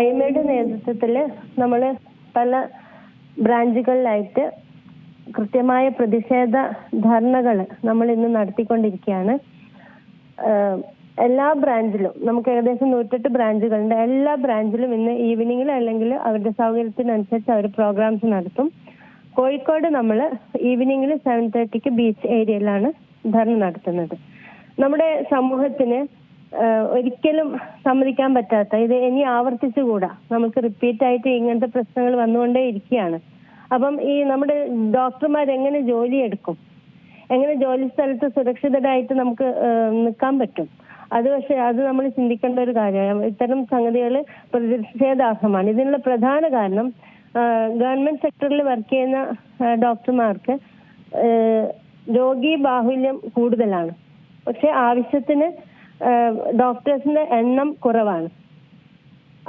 IMAയുടെ നേതൃത്വത്തിൽ നമ്മൾ പല ബ്രാഞ്ചുകളിലായിട്ട് കൃത്യമായ പ്രതിഷേധ ധർണകൾ നമ്മൾ ഇന്ന് നടത്തിക്കൊണ്ടിരിക്കുകയാണ്. എല്ലാ ബ്രാഞ്ചിലും നമുക്ക് ഏകദേശം 108 ബ്രാഞ്ചുകളുണ്ട്. എല്ലാ ബ്രാഞ്ചിലും ഇന്ന് ഈവനിങ്ങിൽ അല്ലെങ്കിൽ അവരുടെ സൗകര്യത്തിനനുസരിച്ച് അവർ പ്രോഗ്രാംസ് നടത്തും. കോഴിക്കോട് നമ്മൾ ഈവനിങ്ങിൽ 7:30 ബീച്ച് ഏരിയയിലാണ് ധർണ നടത്തുന്നത്. നമ്മുടെ സമൂഹത്തിന് ഒരിക്കലും സമ്മതിക്കാൻ പറ്റാത്ത, ഇത് ഇനി ആവർത്തിച്ചുകൂടാ, നമുക്ക് റിപ്പീറ്റായിട്ട് ഇങ്ങനത്തെ പ്രശ്നങ്ങൾ വന്നുകൊണ്ടേ ഇരിക്കുകയാണ്. അപ്പം ഈ നമ്മുടെ ഡോക്ടർമാർ എങ്ങനെ ജോലിയെടുക്കും, എങ്ങനെ ജോലി സ്ഥലത്ത് സുരക്ഷിതരായിട്ട് നമുക്ക് നിൽക്കാൻ പറ്റും? അത് നമ്മൾ ചിന്തിക്കേണ്ട ഒരു കാര്യമാണ്. ഇത്തരം സംഗതികൾ പ്രതിഷേധാർഹമാണ്. ഇതിനുള്ള പ്രധാന കാരണം ഗവൺമെന്റ് സെക്ടറിൽ വർക്ക് ചെയ്യുന്ന ഡോക്ടർമാർക്ക് രോഗി ബാഹുല്യം കൂടുതലാണ്, പക്ഷെ ആവശ്യത്തിന് ഡോക്ടേഴ്സിന്റെ എണ്ണം കുറവാണ്.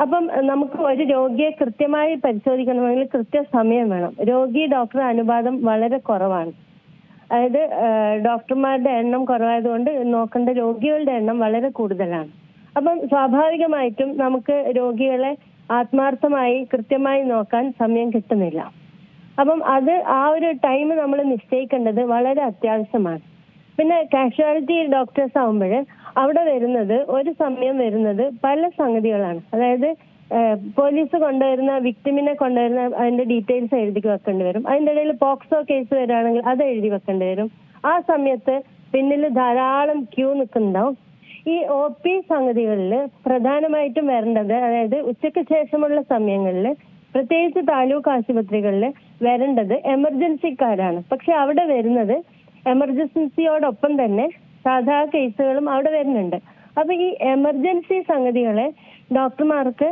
അപ്പം നമുക്ക് ഒരു രോഗിയെ കൃത്യമായി പരിശോധിക്കണമെങ്കിൽ കൃത്യസമയം വേണം. രോഗി ഡോക്ടർ അനുപാതം വളരെ കുറവാണ്. അതായത് ഡോക്ടർമാരുടെ എണ്ണം കുറവായതുകൊണ്ട് നോക്കേണ്ട രോഗികളുടെ എണ്ണം വളരെ കൂടുതലാണ്. അപ്പം സ്വാഭാവികമായിട്ടും നമുക്ക് രോഗികളെ ആത്മാർത്ഥമായി കൃത്യമായി നോക്കാൻ സമയം കിട്ടുന്നില്ല. അപ്പം ആ ഒരു ടൈം നമ്മൾ നിശ്ചയിക്കേണ്ടത് വളരെ അത്യാവശ്യമാണ്. പിന്നെ കാഷ്വാലിറ്റി ഡോക്ടേഴ്സ് ആവുമ്പോൾ അവിടെ ഒരു സമയം വരുന്നത് പല സംഗതികളാണ്. അതായത് പോലീസ് കൊണ്ടുവരുന്ന വിക്ടിമിനെ കൊണ്ടുവരുന്ന അതിന്റെ ഡീറ്റെയിൽസ് എഴുതി വെക്കേണ്ടി വരും. അതിന്റെ ഇടയിൽ പോക്സോ കേസ് വരികയാണെങ്കിൽ അത് എഴുതി വെക്കേണ്ടി വരും. ആ സമയത്ത് പിന്നിൽ ധാരാളം ക്യൂ നിൽക്കുന്നുണ്ടാവും. ഈ OP സംഗതികളിൽ പ്രധാനമായിട്ടും വരേണ്ടത്, അതായത് ഉച്ചയ്ക്ക് ശേഷമുള്ള സമയങ്ങളിൽ പ്രത്യേകിച്ച് താലൂക്ക് ആശുപത്രികളിൽ വരേണ്ടത് എമർജൻസിക്കാരാണ്. പക്ഷെ അവിടെ വരുന്നത് എമർജൻസിയോടൊപ്പം തന്നെ സാധാ കേസുകളും അവിടെ വരുന്നുണ്ട്. അപ്പൊ ഈ എമർജൻസി സംഗതികളെ ഡോക്ടർമാർക്ക്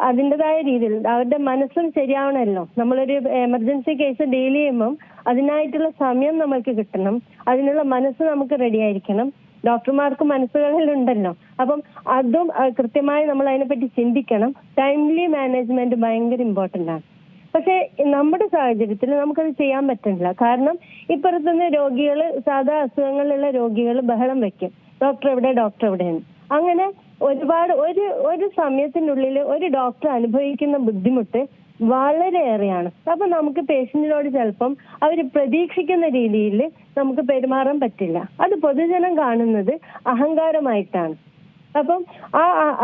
അതിൻ്റെതായ രീതിയിൽ അവരുടെ മനസ്സും ശരിയാവണമല്ലോ. നമ്മളൊരു എമർജൻസി കേസ് ഡീൽ ചെയ്യുമ്പം അതിനായിട്ടുള്ള സമയം നമ്മൾക്ക് കിട്ടണം, അതിനുള്ള മനസ്സ് നമുക്ക് റെഡി ആയിരിക്കണം. ഡോക്ടർമാർക്ക് മനസ്സുകളിലുണ്ടല്ലോ. അപ്പം അതും കൃത്യമായി നമ്മൾ അതിനെപ്പറ്റി ചിന്തിക്കണം. ടൈംലി മാനേജ്മെന്റ് ഭയങ്കര ഇമ്പോർട്ടൻ്റ് ആണ്. പക്ഷെ നമ്മുടെ സാഹചര്യത്തിൽ നമുക്കത് ചെയ്യാൻ പറ്റില്ല. കാരണം ഇപ്പുറത്തുനിന്ന് രോഗികൾ, സാധാ അസുഖങ്ങളിലുള്ള രോഗികൾ ബഹളം വെക്കും, ഡോക്ടർ എവിടെയെന്ന്. അങ്ങനെ ഒരു സമയത്തിനുള്ളിൽ ഒരു ഡോക്ടർ അനുഭവിക്കുന്ന ബുദ്ധിമുട്ട് വളരെയേറെയാണ്. അപ്പൊ നമുക്ക് പേഷ്യന്റിനോട് ചിലപ്പം അവർ പ്രതീക്ഷിക്കുന്ന രീതിയിൽ നമുക്ക് പെരുമാറാൻ പറ്റില്ല. അത് പൊതുജനം കാണുന്നത് അഹങ്കാരമായിട്ടാണ്. അപ്പം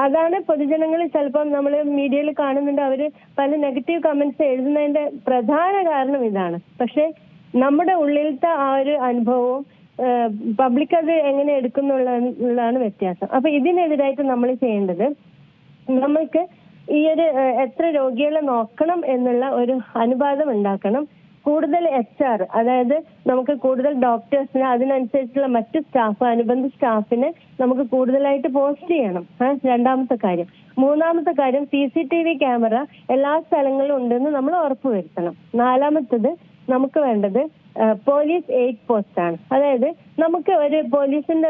അതാണ് പൊതുജനങ്ങൾ ചിലപ്പം നമ്മൾ മീഡിയയിൽ കാണുന്നുണ്ട്, അവര് പല നെഗറ്റീവ് കമന്റ്സ് എഴുതുന്നതിന്റെ പ്രധാന കാരണം ഇതാണ്. പക്ഷെ നമ്മുടെ ഉള്ളിലത്തെ ആ ഒരു അനുഭവവും പബ്ലിക് അത് എങ്ങനെ എടുക്കുന്നുള്ളതാണ് വ്യത്യാസം. അപ്പൊ ഇതിനെതിരായിട്ട് നമ്മൾ ചെയ്യേണ്ടത്, നമ്മൾക്ക് ഈ ഒരു എത്ര രോഗികളെ നോക്കണം എന്നുള്ള ഒരു അനുപാതം ഉണ്ടാക്കണം. കൂടുതൽ HR, അതായത് നമുക്ക് കൂടുതൽ ഡോക്ടേഴ്സിന്, അതിനനുസരിച്ചുള്ള മറ്റു സ്റ്റാഫ്, അനുബന്ധ സ്റ്റാഫിനെ നമുക്ക് കൂടുതലായിട്ട് പോസ്റ്റ് ചെയ്യണം. രണ്ടാമത്തെ കാര്യം. മൂന്നാമത്തെ കാര്യം, CCTV ക്യാമറ എല്ലാ സ്ഥലങ്ങളിലും ഉണ്ടെന്ന് നമ്മൾ ഉറപ്പുവരുത്തണം. നാലാമത്തത് നമുക്ക് വേണ്ടത് പോലീസ് എയ്ഡ് പോസ്റ്റ് ആണ്. അതായത് നമുക്ക് ഒരു പോലീസിന്റെ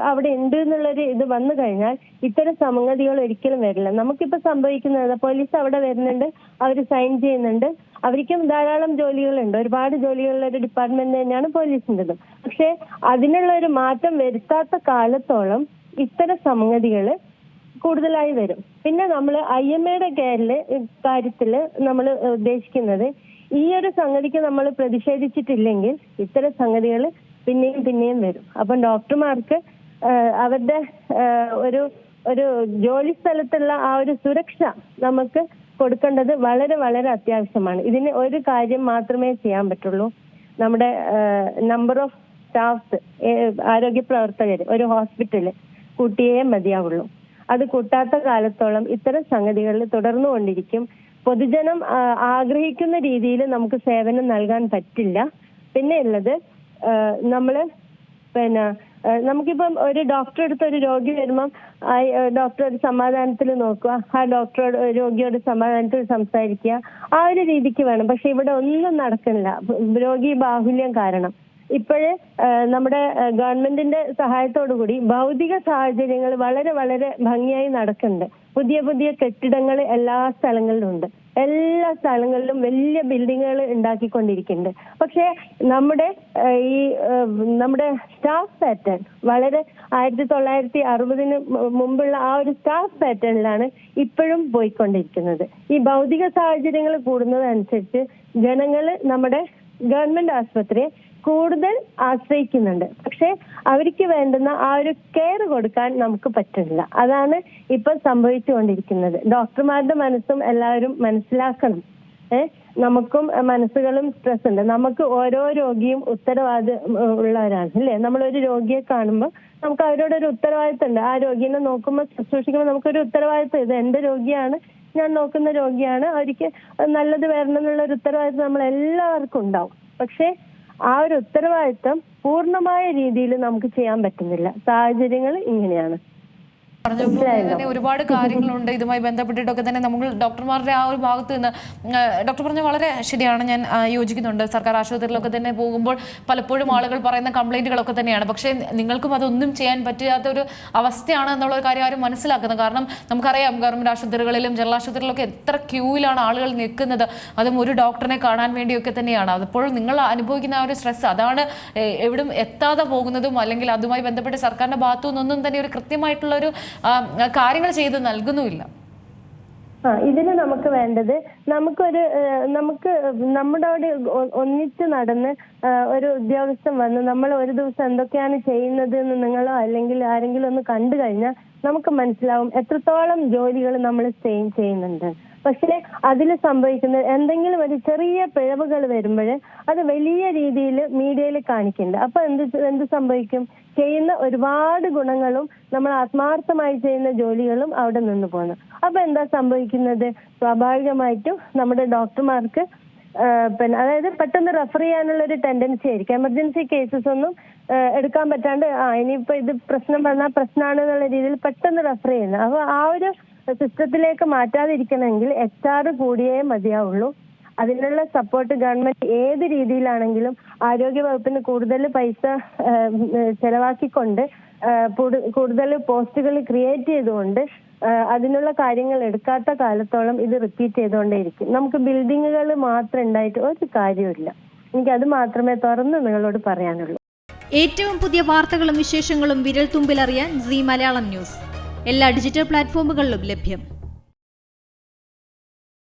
അവിടെ ഉണ്ട് എന്നുള്ളൊരു ഇത് വന്നു കഴിഞ്ഞാൽ ഇത്തരം സംഗതികൾ ഒരിക്കലും വരില്ല. നമുക്കിപ്പോ സംഭവിക്കുന്നത്, പോലീസ് അവിടെ വരുന്നുണ്ട്, അവർ സൈൻ ചെയ്യുന്നുണ്ട്, അവർക്കും ധാരാളം ജോലികളുണ്ട്, ഒരുപാട് ജോലികളുള്ള ഒരു ഡിപ്പാർട്ട്മെന്റ് തന്നെയാണ് പോലീസിൻ്റെതും. പക്ഷെ അതിനുള്ള ഒരു മാറ്റം വരുത്താത്ത കാലത്തോളം ഇത്തരം സംഗതികൾ കൂടുതലായി വരും. പിന്നെ നമ്മൾ IMAയുടെ കാര്യത്തിൽ നമ്മൾ ഉദ്ദേശിക്കുന്നത്, ഈ ഒരു സംഗതിക്ക് നമ്മൾ പ്രതിഷേധിച്ചിട്ടില്ലെങ്കിൽ ഇത്തരം സംഗതികൾ പിന്നെയും വരും. അപ്പം ഡോക്ടർമാർക്ക് അവരുടെ ഒരു ജോലി സ്ഥലത്തുള്ള ആ ഒരു സുരക്ഷ നമുക്ക് കൊടുക്കേണ്ടത് വളരെ വളരെ അത്യാവശ്യമാണ്. ഇതിന് ഒരു കാര്യം മാത്രമേ ചെയ്യാൻ പറ്റുള്ളൂ. നമ്മുടെ നമ്പർ ഓഫ് സ്റ്റാഫ്സ്, ആരോഗ്യ പ്രവർത്തകർ ഒരു ഹോസ്പിറ്റല് കൂട്ടിയേ മതിയാവുള്ളൂ. അത് കൂട്ടാത്ത കാലത്തോളം ഇത്തരം സംഗതികളിൽ തുടർന്നുകൊണ്ടിരിക്കും. പൊതുജനം ആഗ്രഹിക്കുന്ന രീതിയിൽ നമുക്ക് സേവനം നൽകാൻ പറ്റില്ല. പിന്നെ ഉള്ളത്, നമുക്കിപ്പം ഒരു ഡോക്ടറെ അടുത്ത് ഒരു രോഗി വരുമ്പം ഡോക്ടർ ഒരു സമാധാനത്തിൽ നോക്കുക, ആ ഡോക്ടറോട് രോഗിയോട് സമാധാനത്തിൽ സംസാരിക്കുക, ആ ഒരു രീതിക്ക് വേണം. പക്ഷെ ഇവിടെ ഒന്നും നടക്കുന്നില്ല. രോഗി ബാഹുല്യം കാരണം ഇപ്പോഴേ നമ്മുടെ ഗവൺമെന്റിന്റെ സഹായത്തോടു കൂടി ഭൗതിക സാഹചര്യങ്ങൾ വളരെ വളരെ ഭംഗിയായി നടക്കുന്നുണ്ട്. പുതിയ പുതിയ കെട്ടിടങ്ങൾ എല്ലാ സ്ഥലങ്ങളിലും ഉണ്ട്. എല്ലാ സ്ഥലങ്ങളിലും വലിയ ബിൽഡിങ്ങുകൾ ഉണ്ടാക്കിക്കൊണ്ടിരിക്കുന്നുണ്ട്. പക്ഷെ നമ്മുടെ നമ്മുടെ സ്റ്റാഫ് പാറ്റേൺ വളരെ 1960 മുമ്പുള്ള ആ ഒരു സ്റ്റാഫ് പാറ്റേണിലാണ് ഇപ്പോഴും പോയിക്കൊണ്ടിരിക്കുന്നത്. ഈ ഭൗതിക സാഹചര്യങ്ങൾ കൂടുന്നതനുസരിച്ച് ജനങ്ങള് നമ്മുടെ ഗവൺമെന്റ് ആശുപത്രിയെ കൂടുതൽ ആശ്രയിക്കുന്നുണ്ട്. പക്ഷെ അവർക്ക് വേണ്ടുന്ന ആ ഒരു കെയർ കൊടുക്കാൻ നമുക്ക് പറ്റുന്നില്ല. അതാണ് ഇപ്പൊ സംഭവിച്ചുകൊണ്ടിരിക്കുന്നത്. ഡോക്ടർമാരുടെ മനസ്സും എല്ലാവരും മനസ്സിലാക്കണം. നമുക്കും മനസ്സുകളും സ്ട്രെസ് ഉണ്ട്. നമുക്ക് ഓരോ രോഗിയും ഉത്തരവാദിത്വം ഉള്ളവരാണ് അല്ലേ? നമ്മളൊരു രോഗിയെ കാണുമ്പോൾ നമുക്ക് അവരോടൊരു ഉത്തരവാദിത്വം ഉണ്ട്. ആ രോഗിനെ നോക്കുമ്പോൾ ശുശ്രൂഷിക്കുമ്പോൾ നമുക്കൊരു ഉത്തരവാദിത്വം, ഇത് എന്റെ രോഗിയാണ്, ഞാൻ നോക്കുന്ന രോഗിയാണ്, അവർക്ക് നല്ലത് വരണം എന്നുള്ള ഒരു ഉത്തരവാദിത്വം നമ്മൾ എല്ലാവർക്കും ഉണ്ടാവും. പക്ഷെ ആ ഒരു ഉത്തരവാദിത്വം പൂർണ്ണമായ രീതിയിൽ നമുക്ക് ചെയ്യാൻ പറ്റുന്നില്ല. സാഹചര്യങ്ങൾ ഇങ്ങനെയാണ്. തന്നെ ഒരുപാട് കാര്യങ്ങളുണ്ട് ഇതുമായി ബന്ധപ്പെട്ടിട്ടൊക്കെ തന്നെ നമ്മൾ ഡോക്ടർമാരുടെ ആ ഒരു ഭാഗത്ത് നിന്ന് ഡോക്ടർ പറഞ്ഞ വളരെ ശരിയാണ്, ഞാൻ യോജിക്കുന്നുണ്ട്. സർക്കാർ ആശുപത്രികളിലൊക്കെ തന്നെ പോകുമ്പോൾ പലപ്പോഴും ആളുകൾ പറയുന്ന കംപ്ലൈന്റുകളൊക്കെ തന്നെയാണ്. പക്ഷേ നിങ്ങൾക്കും അതൊന്നും ചെയ്യാൻ പറ്റാത്ത ഒരു അവസ്ഥയാണ് എന്നുള്ള ഒരു കാര്യം ആരും മനസ്സിലാക്കുന്നത്. കാരണം നമുക്കറിയാം ഗവൺമെന്റ് ആശുപത്രികളിലും ജനറൽ ആശുപത്രികളിലൊക്കെ എത്ര ക്യൂവിലാണ് ആളുകൾ നിൽക്കുന്നത്, അതും ഒരു ഡോക്ടറിനെ കാണാൻ വേണ്ടിയൊക്കെ തന്നെയാണ്. അപ്പോൾ നിങ്ങൾ അനുഭവിക്കുന്ന ആ ഒരു സ്ട്രെസ് അതാണ് എവിടും എത്താതെ പോകുന്നതും, അല്ലെങ്കിൽ അതുമായി ബന്ധപ്പെട്ട് സർക്കാരിന്റെ ഭാഗത്തു നിന്നൊന്നും തന്നെ ഒരു കൃത്യമായിട്ടുള്ള ഒരു കാര്യങ്ങൾ ചെയ്ത് നൽകുന്നുമില്ല. ഇതിന് നമുക്ക് വേണ്ടത് നമുക്ക് നമ്മുടെ അവിടെ ഒന്നിച്ച് നടന്ന് ഒരു ഉദ്യോഗസ്ഥൻ വന്ന് നമ്മൾ ഒരു ദിവസം എന്തൊക്കെയാണ് ചെയ്യുന്നത് എന്ന് നിങ്ങളോ അല്ലെങ്കിൽ ആരെങ്കിലും ഒന്ന് കണ്ടു കഴിഞ്ഞാൽ നമുക്ക് മനസ്സിലാവും എത്രത്തോളം ജോലികൾ നമ്മൾ ചെയ്യുന്നുണ്ട്. പക്ഷെ അതിൽ സംഭവിക്കുന്ന എന്തെങ്കിലും ഒരു ചെറിയ പിഴവുകൾ വരുമ്പോൾ അത് വലിയ രീതിയിൽ മീഡിയയിൽ കാണിക്കുന്നുണ്ട്. അപ്പൊ എന്ത് സംഭവിക്കും? ചെയ്യുന്ന ഒരുപാട് ഗുണങ്ങളും നമ്മൾ ആത്മാർത്ഥമായി ചെയ്യുന്ന ജോലികളും അവിടെ നിന്ന് പോകുന്നു. അപ്പൊ എന്താ സംഭവിക്കുന്നത്? സ്വാഭാവികമായിട്ടും നമ്മുടെ ഡോക്ടർമാർക്ക് അതായത് പെട്ടെന്ന് റെഫർ ചെയ്യാനുള്ള ഒരു ടെൻഡൻസി ആയിരിക്കും. എമർജൻസി കേസസ് ഒന്നും എടുക്കാൻ പറ്റാണ്ട് ഇനിയിപ്പോ ഇത് പ്രശ്നം വന്നാൽ പ്രശ്നമാണ് എന്നുള്ള രീതിയിൽ പെട്ടെന്ന് റെഫർ ചെയ്യുന്നത്. അപ്പൊ ആ ഒരു സിസ്റ്റത്തിലേക്ക് മാറ്റാതിരിക്കണമെങ്കിൽ HR കൂടിയേ മതിയാവുള്ളൂ. അതിനുള്ള സപ്പോർട്ട് ഗവൺമെന്റ് ഏത് രീതിയിലാണെങ്കിലും ആരോഗ്യ വകുപ്പിന് കൂടുതൽ പൈസ ചെലവാക്കിക്കൊണ്ട് കൂടുതൽ പോസ്റ്റുകൾ ക്രിയേറ്റ് ചെയ്തുകൊണ്ട് അതിനുള്ള കാര്യങ്ങൾ എടുക്കാത്ത കാലത്തോളം ഇത് റിപ്പീറ്റ് ചെയ്തുകൊണ്ടേയിരിക്കും. നമുക്ക് ബിൽഡിങ്ങുകൾ മാത്രം ഉണ്ടായിട്ട് ഒരു കാര്യമില്ല. എനിക്കത് മാത്രമേ തുറന്ന് നിങ്ങളോട് പറയാനുള്ളൂ. ഏറ്റവും പുതിയ വാർത്തകളും വിശേഷങ്ങളും വിരൽ തുമ്പിലറിയാൻ സീ മലയാളം ന്യൂസ് എല്ലാ ഡിജിറ്റൽ പ്ലാറ്റ്ഫോമുകളിലും ലഭ്യം.